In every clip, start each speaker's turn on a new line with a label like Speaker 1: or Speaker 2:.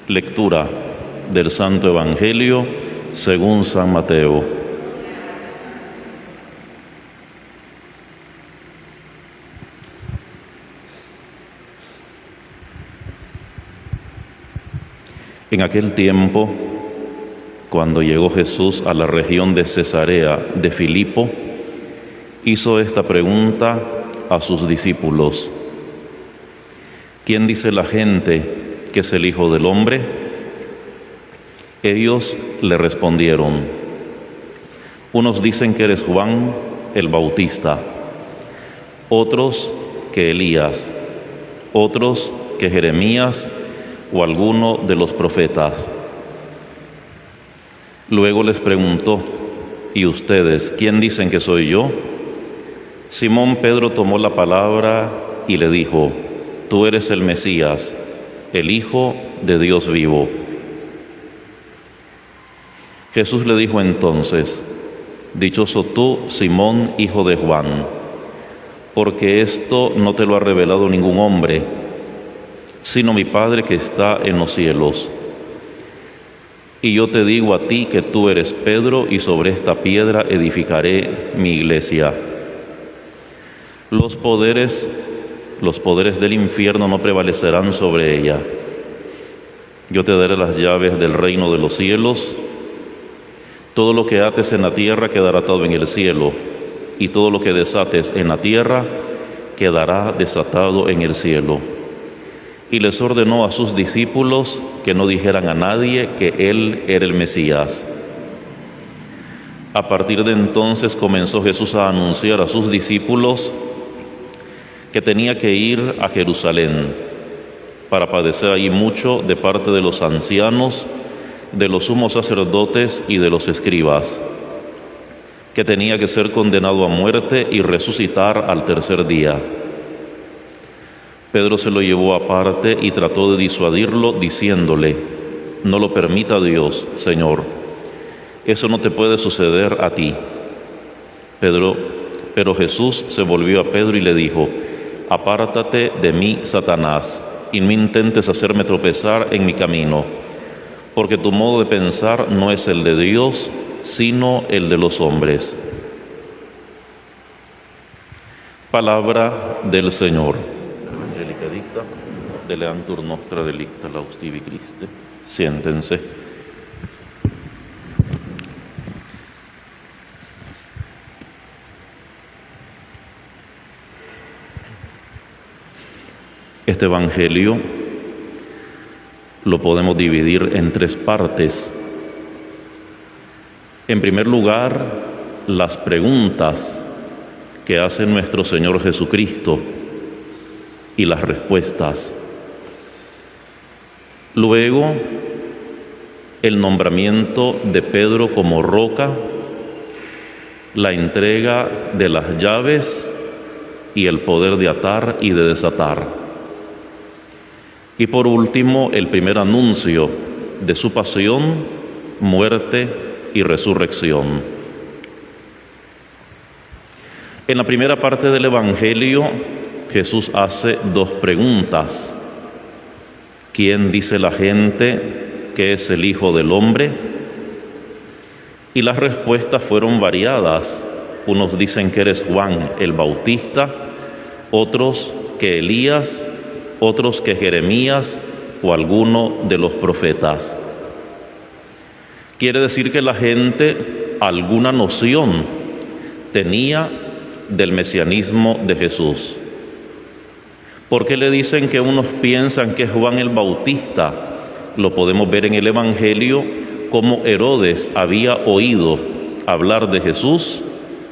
Speaker 1: Lectura del Santo Evangelio según San Mateo. En aquel tiempo, cuando llegó Jesús a la región de Cesarea de Filipo, hizo esta pregunta a sus discípulos: ¿quién dice la gente que es el Hijo del Hombre? Ellos le respondieron: unos dicen que eres Juan el Bautista, otros que Elías, otros que Jeremías o alguno de los profetas. Luego les preguntó: ¿y ustedes quién dicen que soy yo? Simón Pedro tomó la palabra y le dijo: tú eres el Mesías, el Hijo de Dios vivo. Jesús le dijo entonces: dichoso tú, Simón, hijo de Juan, porque esto no te lo ha revelado ningún hombre, sino mi Padre que está en los cielos. Y yo te digo a ti que tú eres Pedro, y sobre esta piedra edificaré mi iglesia. Los poderes del infierno no prevalecerán sobre ella. Yo te daré las llaves del reino de los cielos. Todo lo que ates en la tierra quedará atado en el cielo, y todo lo que desates en la tierra quedará desatado en el cielo. Y les ordenó a sus discípulos que no dijeran a nadie que Él era el Mesías. A partir de entonces comenzó Jesús a anunciar a sus discípulos que tenía que ir a Jerusalén para padecer allí mucho de parte de los ancianos, de los sumos sacerdotes y de los escribas, que tenía que ser condenado a muerte y resucitar al tercer día. Pedro se lo llevó aparte y trató de disuadirlo, diciéndole: no lo permita Dios, Señor, eso no te puede suceder a ti. Pero Jesús se volvió a Pedro y le dijo: apártate de mí, Satanás, y no intentes hacerme tropezar en mi camino, porque tu modo de pensar no es el de Dios, sino el de los hombres. Palabra del Señor. Angelica dicta, deleantur nostra delicta laustivi Christe. Siéntense. Este Evangelio lo podemos dividir en tres partes. En primer lugar, las preguntas que hace nuestro Señor Jesucristo y las respuestas. Luego, el nombramiento de Pedro como roca, la entrega de las llaves y el poder de atar y de desatar. Y por último, el primer anuncio de su pasión, muerte y resurrección. En la primera parte del Evangelio, Jesús hace dos preguntas. ¿Quién dice la gente que es el Hijo del Hombre? Y las respuestas fueron variadas. Unos dicen que eres Juan el Bautista, otros que Elías, otros que Jeremías o alguno de los profetas. Quiere decir que la gente alguna noción tenía del mesianismo de Jesús. ¿Por qué le dicen que unos piensan que es Juan el Bautista? Lo podemos ver en el Evangelio, cómo Herodes había oído hablar de Jesús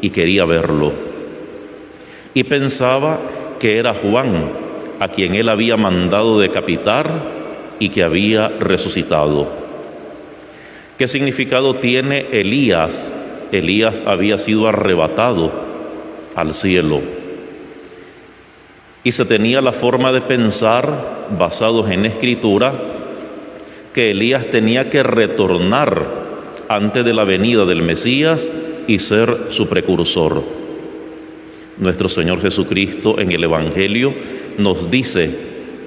Speaker 1: y quería verlo. Y pensaba que era Juan, a quien él había mandado decapitar y que había resucitado. ¿Qué significado tiene Elías? Elías había sido arrebatado al cielo. Y se tenía la forma de pensar, basados en Escritura, que Elías tenía que retornar antes de la venida del Mesías y ser su precursor. Nuestro Señor Jesucristo en el Evangelio nos dice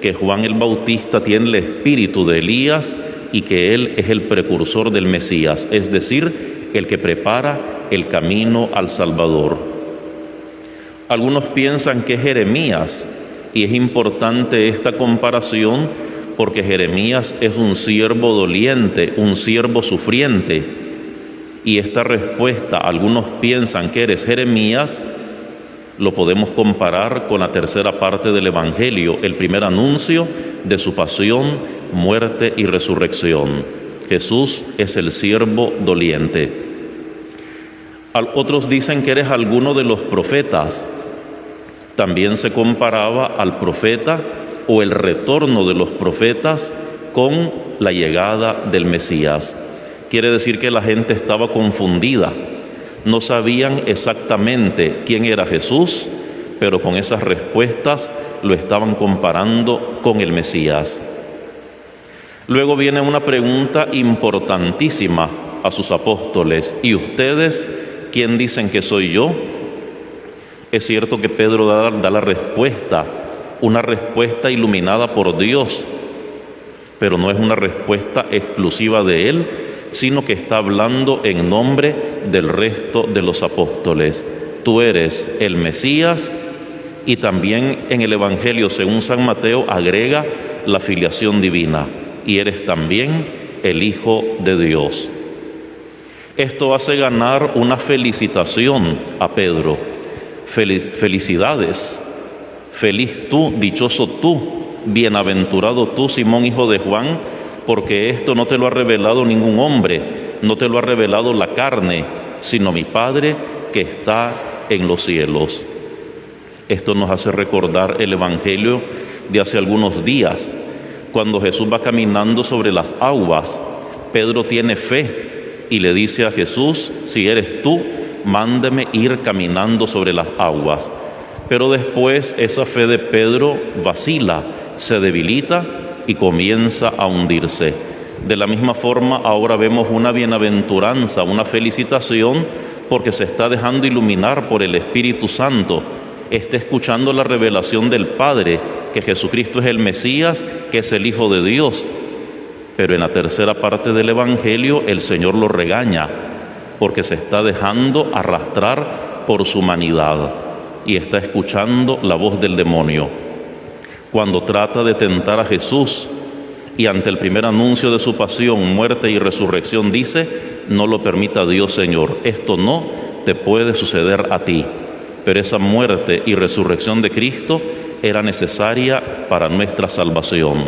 Speaker 1: que Juan el Bautista tiene el espíritu de Elías y que él es el precursor del Mesías, es decir, el que prepara el camino al Salvador. Algunos piensan que es Jeremías, y es importante esta comparación porque Jeremías es un siervo doliente, un siervo sufriente, y esta respuesta, algunos piensan que eres Jeremías, lo podemos comparar con la tercera parte del Evangelio, el primer anuncio de su pasión, muerte y resurrección. Jesús es el siervo doliente. Otros dicen que eres alguno de los profetas. También se comparaba al profeta o el retorno de los profetas con la llegada del Mesías. Quiere decir que la gente estaba confundida. No sabían exactamente quién era Jesús, pero con esas respuestas lo estaban comparando con el Mesías. Luego viene una pregunta importantísima a sus apóstoles: ¿y ustedes quién dicen que soy yo? Es cierto que Pedro da la respuesta, una respuesta iluminada por Dios, pero no es una respuesta exclusiva de él, sino que está hablando en nombre del resto de los apóstoles. Tú eres el Mesías, y también en el Evangelio según San Mateo agrega la filiación divina, y eres también el Hijo de Dios. Esto hace ganar una felicitación a Pedro. Felicidades, feliz tú, dichoso tú, bienaventurado tú, Simón, hijo de Juan, porque esto no te lo ha revelado ningún hombre, no te lo ha revelado la carne, sino mi Padre que está en los cielos. Esto nos hace recordar el Evangelio de hace algunos días, cuando Jesús va caminando sobre las aguas. Pedro tiene fe y le dice a Jesús: si eres tú, mándeme ir caminando sobre las aguas. Pero después esa fe de Pedro vacila, se debilita y comienza a hundirse. De la misma forma, ahora vemos una bienaventuranza, una felicitación, porque se está dejando iluminar por el Espíritu Santo. Está escuchando la revelación del Padre, que Jesucristo es el Mesías, que es el Hijo de Dios. Pero en la tercera parte del Evangelio el Señor lo regaña, porque se está dejando arrastrar por su humanidad y está escuchando la voz del demonio. Cuando trata de tentar a Jesús y ante el primer anuncio de su pasión, muerte y resurrección dice: no lo permita Dios, Señor, esto no te puede suceder a ti. Pero esa muerte y resurrección de Cristo era necesaria para nuestra salvación.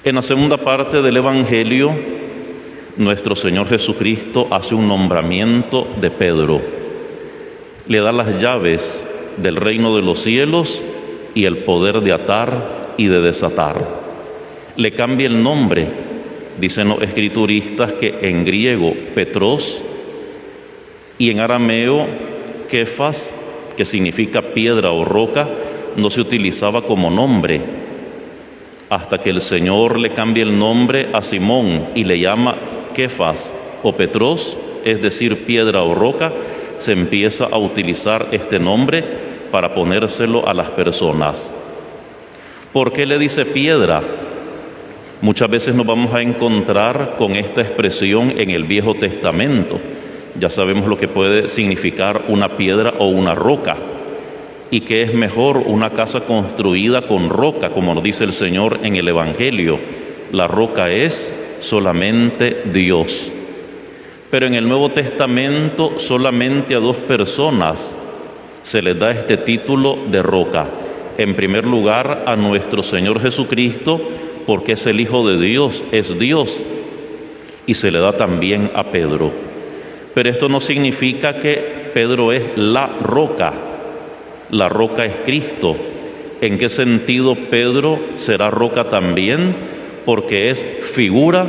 Speaker 1: En la segunda parte del Evangelio, nuestro Señor Jesucristo hace un nombramiento de Pedro. Le da las llaves del reino de los cielos y el poder de atar y de desatar. Le cambia el nombre. Dicen los escrituristas que en griego Petros y en arameo Kefas, que significa piedra o roca, no se utilizaba como nombre, hasta que el Señor le cambia el nombre a Simón y le llama Kefas o Petros, es decir, piedra o roca. Se empieza a utilizar este nombre para ponérselo a las personas. ¿Por qué le dice piedra? Muchas veces nos vamos a encontrar con esta expresión en el Viejo Testamento. Ya sabemos lo que puede significar una piedra o una roca, y que es mejor una casa construida con roca, como nos dice el Señor en el Evangelio. La roca es solamente Dios. Pero en el Nuevo Testamento solamente a dos personas se les da este título de roca. En primer lugar, a nuestro Señor Jesucristo, porque es el Hijo de Dios, es Dios, y se le da también a Pedro. Pero esto no significa que Pedro es la roca es Cristo. ¿En qué sentido Pedro será roca también? Porque es figura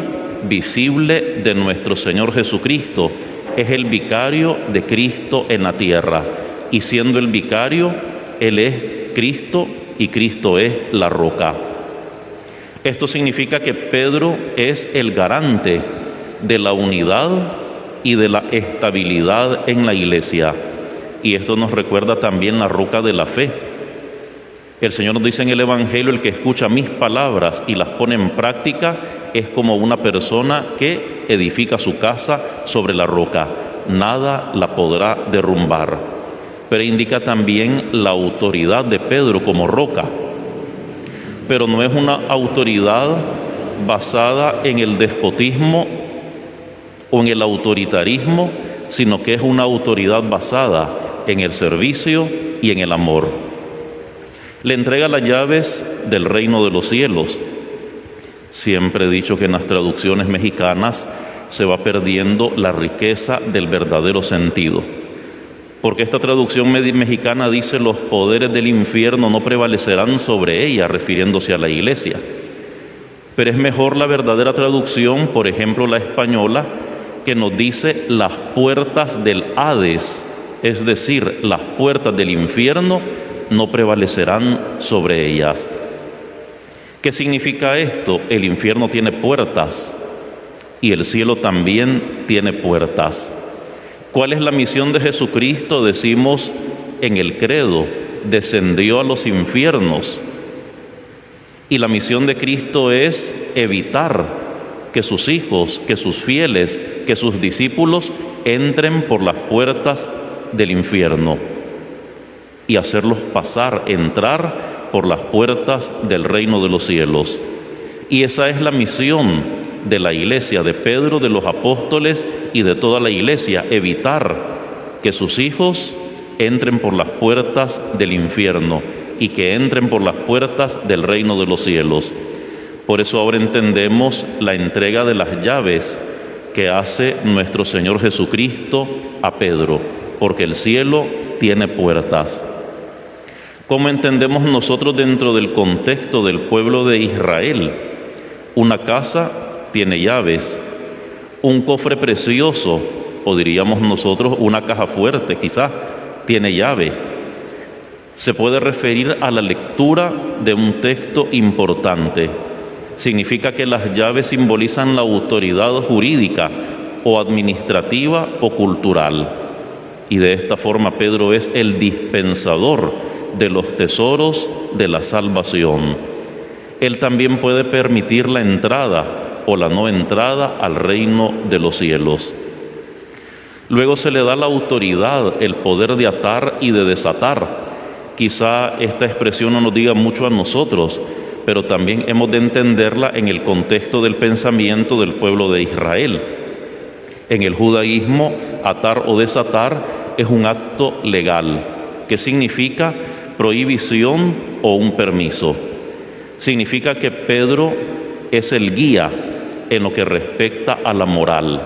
Speaker 1: visible de nuestro Señor Jesucristo, es el vicario de Cristo en la tierra, y siendo el vicario, Él es Cristo y Cristo es la roca. Esto significa que Pedro es el garante de la unidad y de la estabilidad en la iglesia, y esto nos recuerda también la roca de la fe. El Señor nos dice en el Evangelio: el que escucha mis palabras y las pone en práctica es como una persona que edifica su casa sobre la roca. Nada la podrá derrumbar. Pero indica también la autoridad de Pedro como roca. Pero no es una autoridad basada en el despotismo o en el autoritarismo, sino que es una autoridad basada en el servicio y en el amor. Le entrega las llaves del reino de los cielos. Siempre he dicho que en las traducciones mexicanas se va perdiendo la riqueza del verdadero sentido, porque esta traducción mexicana dice: los poderes del infierno no prevalecerán sobre ella, refiriéndose a la iglesia. Pero es mejor la verdadera traducción, por ejemplo la española, que nos dice: las puertas del Hades, es decir, las puertas del infierno no prevalecerán sobre ellas. ¿Qué significa esto? El infierno tiene puertas y el cielo también tiene puertas. ¿Cuál es la misión de Jesucristo? Decimos en el credo: descendió a los infiernos. Y la misión de Cristo es evitar que sus hijos, que sus fieles, que sus discípulos entren por las puertas del infierno y hacerlos pasar, entrar por las puertas del reino de los cielos. Y esa es la misión de la iglesia, de Pedro, de los apóstoles y de toda la iglesia: evitar que sus hijos entren por las puertas del infierno y que entren por las puertas del reino de los cielos. Por eso ahora entendemos la entrega de las llaves que hace nuestro Señor Jesucristo a Pedro, porque el cielo tiene puertas. ¿Cómo entendemos nosotros dentro del contexto del pueblo de Israel? Una casa tiene llaves, un cofre precioso, o diríamos nosotros una caja fuerte quizás, tiene llave. Se puede referir a la lectura de un texto importante. Significa que las llaves simbolizan la autoridad jurídica o administrativa o cultural. Y de esta forma Pedro es el dispensador de los tesoros de la salvación. Él también puede permitir la entrada o la no entrada al reino de los cielos. Luego se le da la autoridad, el poder de atar y de desatar. Quizá esta expresión no nos diga mucho a nosotros, pero también hemos de entenderla en el contexto del pensamiento del pueblo de Israel. En el judaísmo, atar o desatar es un acto legal, que significa prohibición o un permiso. Significa que Pedro es el guía en lo que respecta a la moral.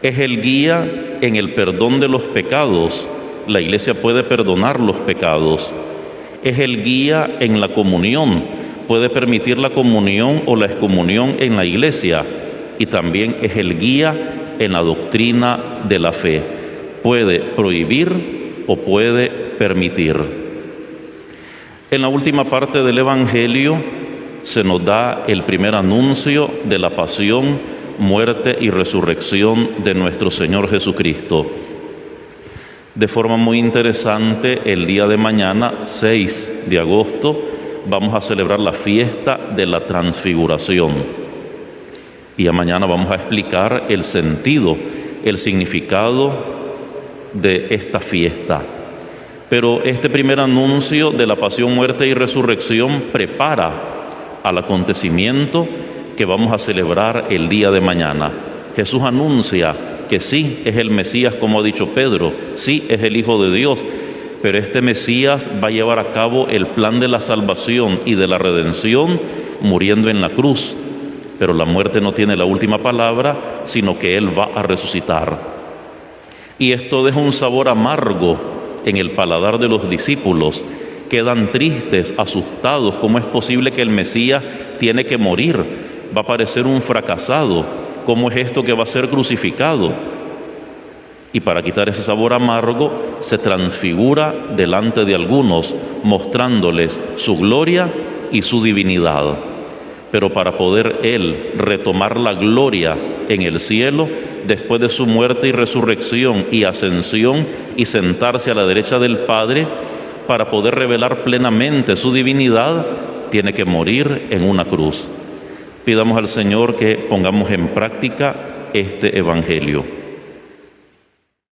Speaker 1: Es el guía en el perdón de los pecados. La iglesia puede perdonar los pecados. Es el guía en la comunión. Puede permitir la comunión o la excomunión en la iglesia. Y también es el guía en la doctrina de la fe. Puede prohibir o puede permitir. En la última parte del Evangelio se nos da el primer anuncio de la pasión, muerte y resurrección de nuestro Señor Jesucristo. De forma muy interesante, el día de mañana, 6 de agosto, vamos a celebrar la fiesta de la Transfiguración. Y a mañana vamos a explicar el sentido, el significado de esta fiesta. Pero este primer anuncio de la pasión, muerte y resurrección prepara al acontecimiento que vamos a celebrar el día de mañana. Jesús anuncia que sí es el Mesías, como ha dicho Pedro, sí es el Hijo de Dios, pero este Mesías va a llevar a cabo el plan de la salvación y de la redención muriendo en la cruz. Pero la muerte no tiene la última palabra, sino que Él va a resucitar. Y esto deja un sabor amargo en el paladar de los discípulos. Quedan tristes, asustados. ¿Cómo es posible que el Mesías tiene que morir? Va a parecer un fracasado. ¿Cómo es esto que va a ser crucificado? Y para quitar ese sabor amargo, se transfigura delante de algunos, mostrándoles su gloria y su divinidad. Pero para poder Él retomar la gloria en el cielo, después de su muerte y resurrección y ascensión y sentarse a la derecha del Padre, para poder revelar plenamente su divinidad, tiene que morir en una cruz. Pidamos al Señor que pongamos en práctica este Evangelio.